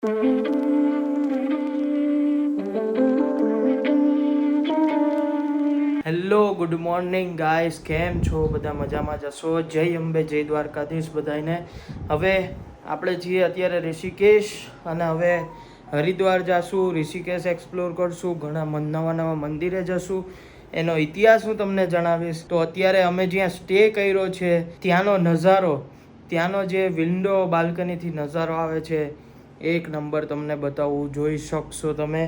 Hello good morning guys, કેમ છો? બધા મજામાં જશો? જય અંબે, જય દ્વારકાધીશ બધાને. હવે આપણે છીએ અત્યારે ઋષિકેશ અને હવે હરિદ્વાર જાશું, ઋષિકેશ એક્સપ્લોર કરશું, ઘણા નવા નવા મંદિરે જશું, એનો ઇતિહાસ હું તમને જણાવીશ. તો અત્યારે અમે જ્યાં સ્ટે કર્યો છે ત્યાંનો નજારો, ત્યાંનો જે વિન્ડો બાલ્કનીથી નજારો આવે છે એક નંબર તમને બતાવું, જોઈ શકશો તમે.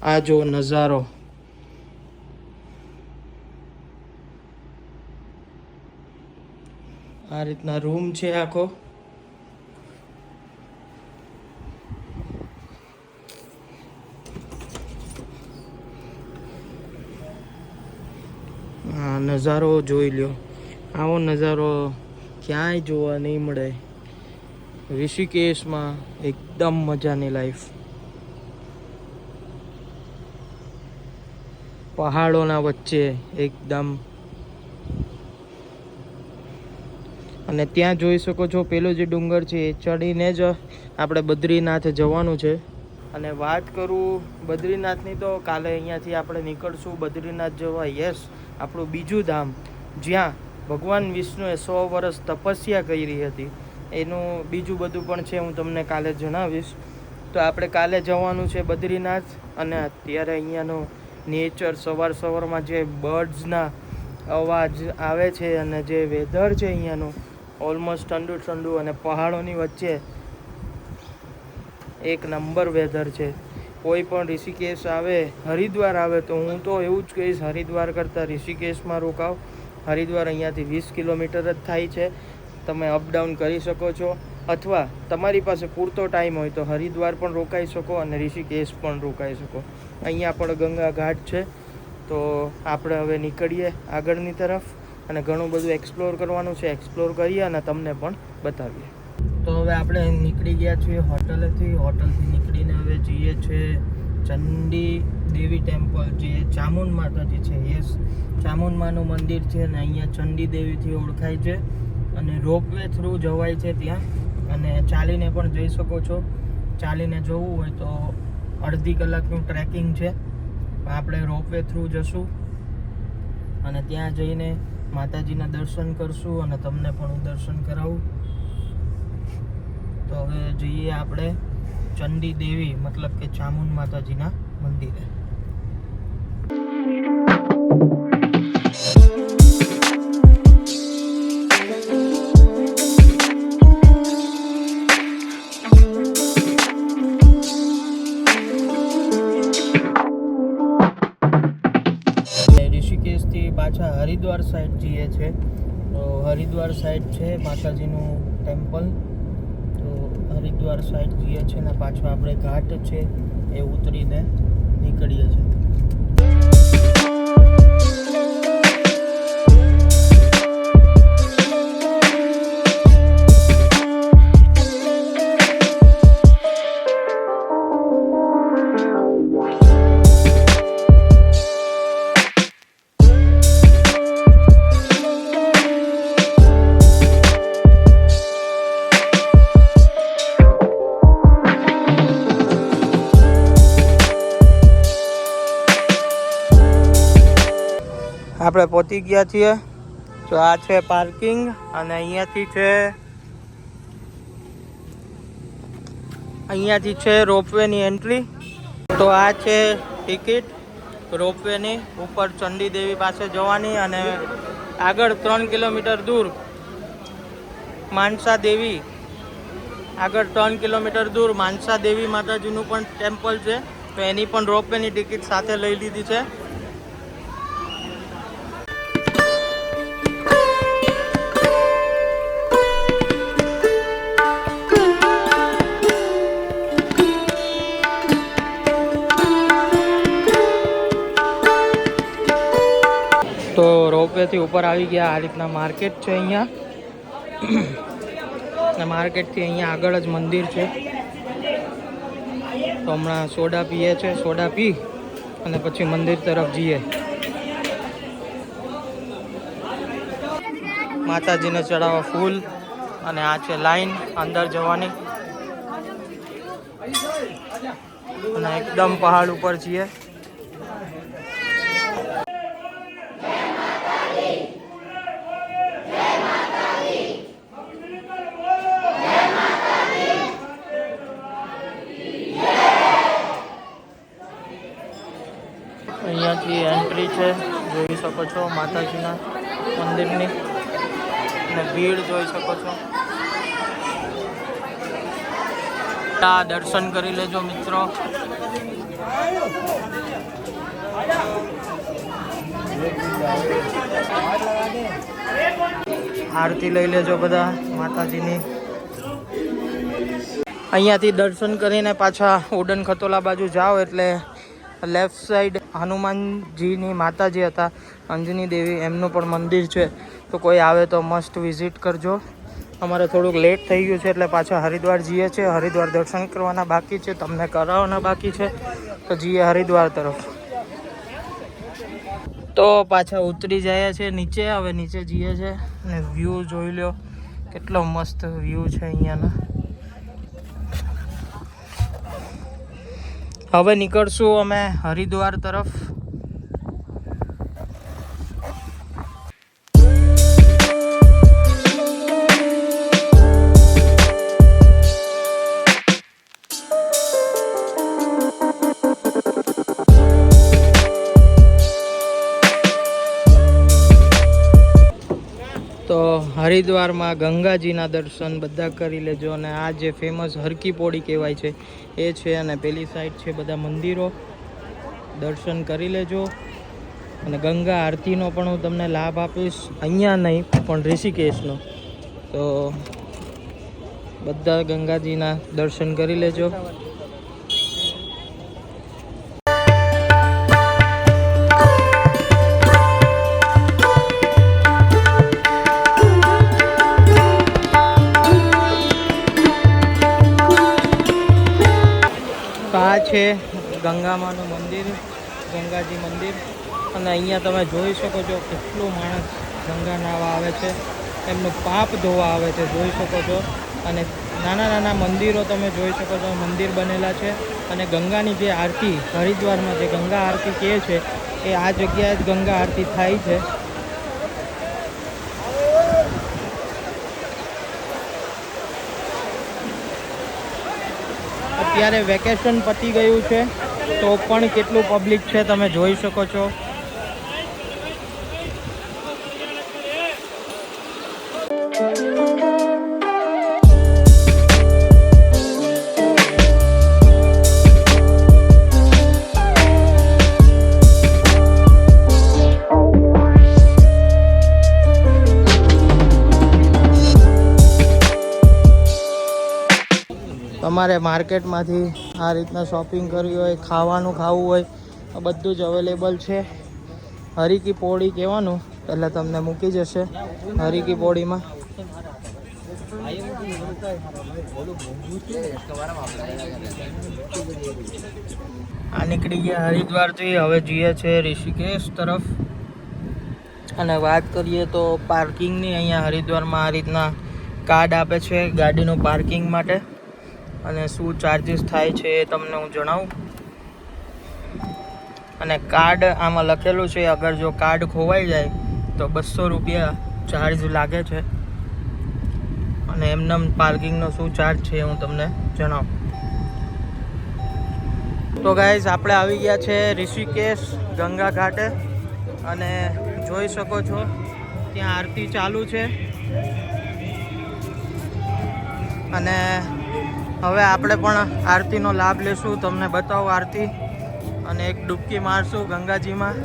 આ જો નજારો, આ રીતના રૂમ છે આખો. આ નજારો જોઈ લ્યો, આવો નજારો ક્યાંય જોવા નહીં મળે. ઋષિકેશમાં એકદમ મજાની લાઈફ, પહાડોના વચ્ચે એકદમ. અને ત્યાં જોઈ શકો છો પેલો જે ડુંગર છે એ ચડીને જ આપણે બદ્રીનાથ જવાનું છે. અને વાત કરું બદ્રીનાથની, તો કાલે અહીંયાથી આપણે નીકળશું બદ્રીનાથ જવા. યસ, આપણું બીજું ધામ, જ્યાં ભગવાન વિષ્ણુએ 100 વર્ષ તપસ્યા કરી હતી, એનું બીજું બધું પણ છે, હું તમને કાલે જણાવીશ. તો આપણે કાલે જવાનું છે બદ્રીનાથ. અને અત્યારે અહીંયાનું નેચર, સવારમાં જે બર્ડ્સના અવાજ આવે છે અને જે વેધર છે અહીંયાનું ઓલમોસ્ટ ઠંડુ ઠંડુ, અને પહાડોની વચ્ચે એક નંબર વેધર છે. કોઈ પણ ઋષિકેશ આવે, હરિદ્વાર આવે, તો હું તો એવું જ કહીશ હરિદ્વાર કરતાં ઋષિકેશમાં રોકાવ. હરિદ્વાર અહીંયાથી 20 કિલોમીટર જ થાય છે, તમે અપડાઉન કરી શકો છો. અથવા તમારી પાસે પૂરતો ટાઈમ હોય તો હરિદ્વાર પણ રોકાઈ શકો અને ઋષિકેશ પણ રોકાઈ શકો. અહીંયા પણ ગંગા ઘાટ છે. તો આપણે હવે નીકળીએ આગળની તરફ, અને ઘણું બધું એક્સપ્લોર કરવાનું છે. એક્સપ્લોર કરીએ અને તમને પણ બતાવીએ. તો હવે આપણે નીકળી ગયા છીએ હોટલથી નીકળીને હવે જઈએ છીએ ચંડી દેવી ટેમ્પલ, જે ચામુંડ માતાજી છે. યસ, ચામુંડ માનું મંદિર છે અને અહીંયા ચંડી દેવીથી ઓળખાય છે. અને રોપવે થ્રુ જવાય છે ત્યાં, અને ચાલીને પણ જઈ શકો છો. ચાલીને જવું હોય તો અડધી કલાકનું ટ્રેકિંગ છે. આપણે રોપવે થ્રુ જશું અને ત્યાં જઈને માતાજીના દર્શન કરશું અને તમને પણ હું દર્શન કરાવું. તો હવે જઈએ આપણે ચંડી દેવી, મતલબ કે ચામુંડ માતાજીના મંદિરે. ઋષિકેશથી પાછા હરિદ્વાર સાઈડ જઈએ છે. તો હરિદ્વાર સાઈડ છે માતાજીનું ટેમ્પલ. તો હરિદ્વાર સાઈડ જઈએ છીએ ને પાછો આપણે ઘાટ છે એ ઉતરીને નીકળીએ છીએ. આપણે પહોંચી ગયા છીએ. તો આ છે પાર્કિંગ, અને અહીંયાથી છે રોપવેની એન્ટ્રી. તો આ છે ટિકિટ રોપવેની, ઉપર ચંડી દેવી પાસે જવાની, અને આગળ 3 કિલોમીટર દૂર માનસા દેવી, આગળ 3 કિલોમીટર દૂર માનસા દેવી માતાજીનું પણ ટેમ્પલ છે. તો એની પણ રોપવેની ટિકિટ સાથે લઈ લીધી છે. તો રોપવેથી ઉપર આવી ગયા. આ રીતના માર્કેટ છે અહીંયા. માર્કેટથી અહીંયા આગળ જ મંદિર છે. તો હમણાં સોડા પીએ છે, સોડા પી અને પછી મંદિર તરફ જઈએ. માતાજીને ચડાવવા ફૂલ, અને આ છે લાઈન અંદર જવાની. અને એકદમ પહાડ ઉપર છીએ. અહીંયાથી એન્ટ્રી છે, જોઈ શકો છો માતાજીના મંદિરની, અને ભીડ જોઈ શકો છો. દર્શન કરી લેજો મિત્રો. આરતી લઈ લેજો બધા માતાજીની. અહીંયાથી દર્શન કરીને પાછા ઉડન ખતોલા બાજુ જાઓ એટલે લેફ્ટ સાઈડ હનુમાનજીની માતાજી હતા, અંજની દેવી, એમનું પણ મંદિર છે. તો કોઈ આવે તો મસ્ટ વિઝિટ કરજો. અમારે થોડુંક લેટ થઈ ગયું છે એટલે પાછા હરિદ્વાર જઈએ છીએ. હરિદ્વાર દર્શન કરવાના બાકી છે, તમને કરાવવાના બાકી છે, તો જઈએ હરિદ્વાર તરફ. તો પાછા ઉતરી જાય છે નીચે. હવે નીચે જઈએ છે અને વ્યૂ જોઈ લો, કેટલો મસ્ત વ્યૂ છે અહીંયાનો. હવે નીકળશું અમે હરિદ્વાર તરફ. તો હરિદ્વારમાં ગંગાજીના દર્શન બધા કરી લેજો. અને આ જે ફેમસ હરકી પોડી કહેવાય છે એ છે, અને પેલી સાઈડ છે બધા મંદિરો, દર્શન કરી લેજો. અને ગંગા આરતીનો પણ હું તમને લાભ આપીશ, અહીંયા નહીં પણ ઋષિકેશનો. તો બધા ગંગાજીના દર્શન કરી લેજો. આ છે ગંગામાનું મંદિર, ગંગાજી મંદિર. અને અહીંયા તમે જોઈ શકો છો કેટલું માણસ ગંગા નાહવા આવે છે, એમનું પાપ ધોવા આવે છે, જોઈ શકો છો. અને નાના નાના મંદિરો તમે જોઈ શકો છો, મંદિર બનેલા છે. અને ગંગાની જે આરતી હરિદ્વારમાં જે ગંગા આરતી કહે છે એ આ જગ્યાએ જ ગંગા આરતી થાય છે. અત્યારે વેકેશન પતી ગયું છે તો પણ કેટલું પબ્લિક છે તમે જોઈ શકો છો. તમારે માર્કેટમાંથી આ રીતના શોપિંગ કરવી હોય, ખાવાનું ખાવું હોય, આ બધું જ અવેલેબલ છે. હરિકી પોડી કહેવાનું એટલે તમને મૂકી જશે હરિકી પોડીમાં. આ નીકળી ગયા હરિદ્વારથી, હવે જઈએ છે ઋષિકેશ તરફ. અને વાત કરીએ તો પાર્કિંગની, અહીંયા હરિદ્વારમાં આ રીતના કાર્ડ આપે છે ગાડીનું પાર્કિંગ માટે. અને શું ચાર્જીસ થાય છે એ તમને હું જણાવું. અને કાર્ડ આમાં લખેલું છે, અગર જો કાર્ડ ખોવાઈ જાય તો 200 રૂપિયા ચાર્જ લાગે છે. અને એમનેમ પાર્કિંગનો શું ચાર્જ છે હું તમને જણાવું. તો ગાઈઝ આપણે આવી ગયા છે ઋષિકેશ ગંગા ઘાટે. અને જોઈ શકો છો ત્યાં આરતી ચાલુ છે. અને હવે આપણે પણ આરતીનો લાભ લેશું, તમને બતાવો આરતી. અને એક ડૂબકી મારશું ગંગાજીમાં.